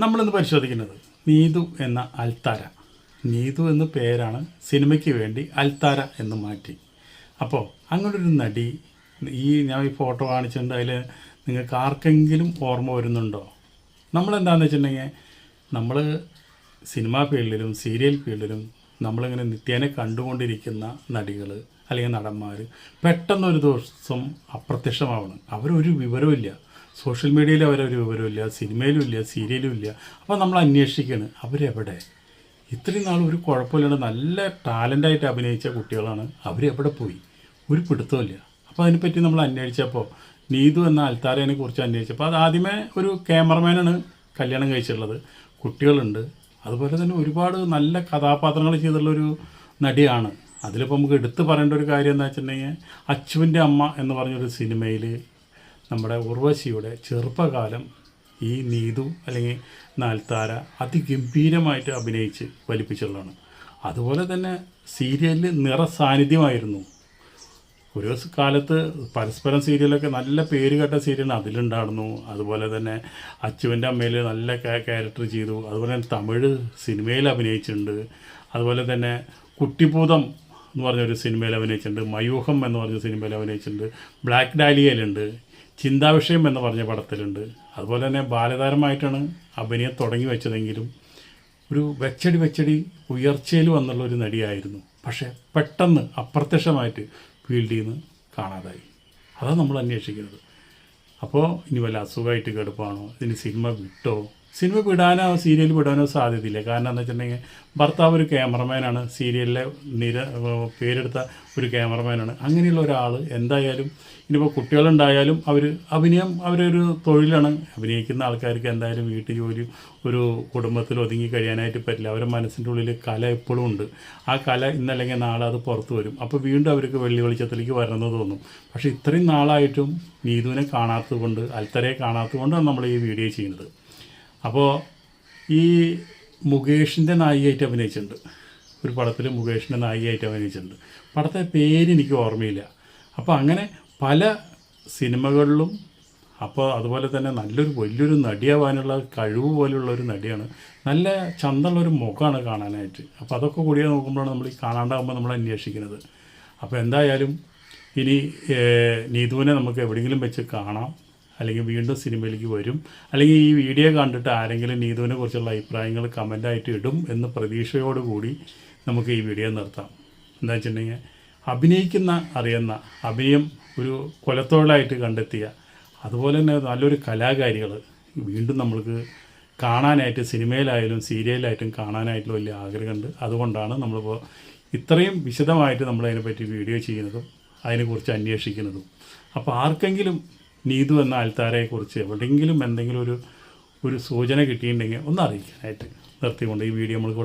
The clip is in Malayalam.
നമ്മളിന്ന് പരിശോധിക്കുന്നത് നീതു എന്ന അൽത്താര. നീതു എന്ന പേരാണ് സിനിമയ്ക്ക് വേണ്ടി അൽത്താര എന്ന് മാറ്റി. അപ്പോൾ അങ്ങനൊരു നടി, ഞാൻ ഈ ഫോട്ടോ കാണിച്ചിട്ടുണ്ട്, അതിൽ നിങ്ങൾക്ക് ആർക്കെങ്കിലും ഓർമ്മ വരുന്നുണ്ടോ? നമ്മളെന്താണെന്ന് വെച്ചിട്ടുണ്ടെങ്കിൽ, നമ്മൾ സിനിമാ ഫീൽഡിലും സീരിയൽ ഫീൽഡിലും നമ്മളിങ്ങനെ നിത്യേന കണ്ടുകൊണ്ടിരിക്കുന്ന നടികൾ അല്ലെങ്കിൽ നടന്മാർ പെട്ടെന്നൊരു ദിവസം അപ്രത്യക്ഷമാവണം. അവരൊരു വിവരമില്ല, സോഷ്യൽ മീഡിയയിൽ അവരൊരു വിവരമില്ല, സിനിമയിലും ഇല്ല, സീരിയലും ഇല്ല. അപ്പോൾ നമ്മൾ അന്വേഷിക്കുകയാണ് അവരെവിടെ. ഇത്രയും നാൾ ഒരു കുഴപ്പമില്ലാണ്ട് നല്ല ടാലൻ്റായിട്ട് അഭിനയിച്ച കുട്ടികളാണ്, അവരെവിടെ പോയി, ഒരു പിടുത്തമില്ല. അപ്പോൾ അതിനെപ്പറ്റി നമ്മൾ അന്വേഷിച്ചപ്പോൾ നീതു എന്ന അൽത്താരയെ കുറിച്ച് അന്വേഷിച്ചപ്പോൾ അത് ആദ്യമേ ഒരു ക്യാമറമാനാണ് കല്യാണം കഴിച്ചിട്ടുള്ളത്, കുട്ടികളുണ്ട്, അതുപോലെ തന്നെ ഒരുപാട് നല്ല കഥാപാത്രങ്ങൾ ചെയ്തിട്ടുള്ളൊരു നടിയാണ്. അതിലിപ്പോൾ നമുക്ക് എടുത്തു പറയേണ്ട ഒരു കാര്യം എന്താ വെച്ചിട്ടുണ്ടെങ്കിൽ, അച്ചുവിൻ്റെ അമ്മ എന്ന് പറഞ്ഞൊരു സിനിമയിൽ നമ്മുടെ ഉർവശിയുടെ ചെറുപ്പകാലം ഈ നീതു അല്ലെങ്കിൽ നാൽത്താര അതിഗംഭീരമായിട്ട് അഭിനയിച്ച് വലിപ്പിച്ചുള്ളതാണ്. അതുപോലെ തന്നെ സീരിയലിൽ നിറസാന്നിധ്യമായിരുന്നു. ഒരു കാലത്ത് പരസ്പരം സീരിയലൊക്കെ നല്ല പേര് കേട്ട സീരിയൽ അതിലുണ്ടായിരുന്നു. അതുപോലെ തന്നെ അച്ചുവിൻ്റെ അമ്മയിൽ നല്ല ക്യാരക്ടർ ചെയ്തു. അതുപോലെ തന്നെ തമിഴ് സിനിമയിൽ അഭിനയിച്ചിട്ടുണ്ട്. അതുപോലെ തന്നെ കുട്ടിഭൂതം എന്ന് പറഞ്ഞൊരു സിനിമയിൽ അഭിനയിച്ചിട്ടുണ്ട്, മയൂഹം എന്ന് പറഞ്ഞ സിനിമയിൽ അഭിനയിച്ചിട്ടുണ്ട്, ബ്ലാക്ക് ഡാലിയയിലുണ്ട്, ചിന്താവിഷയം എന്ന് പറഞ്ഞ പടത്തിലുണ്ട്. അതുപോലെ തന്നെ ബാലതാരമായിട്ടാണ് അഭിനയം തുടങ്ങി വെച്ചതെങ്കിലും ഒരു വെച്ചടി ഉയർച്ചയിൽ വന്നുള്ള ഒരു നടിയായിരുന്നു. പക്ഷേ പെട്ടെന്ന് അപ്രത്യക്ഷമായിട്ട് ഫീൽഡിൽ നിന്ന് കാണാതായി. അതാണ് നമ്മൾ അന്വേഷിക്കുന്നത്. അപ്പോൾ ഇനി വല്ല അസുഖമായിട്ട് കിടപ്പാണോ, ഇതിന് സിനിമ വിട്ടോ? സിനിമ വിടാനോ സീരിയൽ വിടാനോ സാധ്യതയില്ല. കാരണം എന്താ വെച്ചിട്ടുണ്ടെങ്കിൽ, ഭർത്താവ് ഒരു ക്യാമറമാനാണ്, സീരിയലിലെ പേരെടുത്ത ഒരു ക്യാമറമാനാണ്. അങ്ങനെയുള്ള ഒരാൾ എന്തായാലും ഇനിയിപ്പോൾ കുട്ടികളുണ്ടായാലും അഭിനയം അവരൊരു തൊഴിലാണ്. അഭിനയിക്കുന്ന ആൾക്കാർക്ക് എന്തായാലും വീട്ടു ജോലി ഒരു കുടുംബത്തിൽ ഒതുങ്ങി കഴിയാനായിട്ട് പറ്റില്ല. അവരുടെ മനസ്സിൻ്റെ ഉള്ളിൽ കല എപ്പോഴും ഉണ്ട്. ആ കല ഇന്നല്ലെങ്കിൽ നാളെ അത് പുറത്തു വരും. അപ്പോൾ വീണ്ടും അവർക്ക് വെള്ളി വെളിച്ചത്തിലേക്ക് വരണമെന്ന് തോന്നും. പക്ഷേ ഇത്രയും നാളായിട്ടും നീതുവിനെ കാണാത്തത് കൊണ്ട്, അൽത്തരയെ കാണാത്തത് കൊണ്ടാണ് നമ്മൾ ഈ വീഡിയോ ചെയ്യുന്നത്. അപ്പോൾ ഈ മുകേഷിൻ്റെ നായികയായിട്ട് അഭിനയിച്ചിട്ടുണ്ട്, ഒരു പടത്തിൽ മുകേഷിൻ്റെ നായികയായിട്ട് അഭിനയിച്ചിട്ടുണ്ട്. പടത്തെ പേര് എനിക്ക് ഓർമ്മയില്ല. അപ്പോൾ അങ്ങനെ പല സിനിമകളിലും, അപ്പോൾ അതുപോലെ തന്നെ വലിയൊരു നടിയാവാനുള്ള കഴിവ് പോലുള്ളൊരു നടിയാണ്. നല്ല ചന്തമുള്ളൊരു മുഖമാണ് കാണാനായിട്ട്. അപ്പോൾ അതൊക്കെ കൂടിയാണ് നോക്കുമ്പോഴാണ് നമ്മൾ ഈ കാണാണ്ടാകുമ്പോൾ നമ്മൾ അന്വേഷിക്കുന്നത്. അപ്പോൾ എന്തായാലും ഇനി നീതുവിനെ നമുക്ക് എവിടെയെങ്കിലും വെച്ച് കാണാം, അല്ലെങ്കിൽ വീണ്ടും സിനിമയിലേക്ക് വരും, അല്ലെങ്കിൽ ഈ വീഡിയോ കണ്ടിട്ട് ആരെങ്കിലും നീതുവിനെ കുറിച്ചുള്ള അഭിപ്രായങ്ങൾ കമൻ്റായിട്ട് ഇടും എന്ന് പ്രതീക്ഷയോടുകൂടി നമുക്ക് ഈ വീഡിയോ നിർത്താം. എന്താ വെച്ചിട്ടുണ്ടെങ്കിൽ, അറിയുന്ന അഭിനയം ഒരു കൊലത്തൊഴിലായിട്ട് കണ്ടെത്തിയ, അതുപോലെ തന്നെ നല്ലൊരു കലാകാരികൾ വീണ്ടും നമ്മൾക്ക് കാണാനായിട്ട് സിനിമയിലായാലും സീരിയലായിട്ടും കാണാനായിട്ടുള്ള വലിയ ആഗ്രഹമുണ്ട്. അതുകൊണ്ടാണ് നമ്മളിപ്പോൾ ഇത്രയും വിശദമായിട്ട് നമ്മളതിനെപ്പറ്റി വീഡിയോ ചെയ്യുന്നതും അതിനെക്കുറിച്ച് അന്വേഷിക്കുന്നതും. അപ്പോൾ ആർക്കെങ്കിലും നീതു എന്ന അൽത്താരയെക്കുറിച്ച് എവിടെയെങ്കിലും എന്തെങ്കിലും ഒരു സൂചന കിട്ടിയിട്ടുണ്ടെങ്കിൽ ഒന്ന് അറിയിക്കാനായിട്ട് നിർത്തിക്കൊണ്ട് ഈ വീഡിയോ നമ്മൾ കൂടെ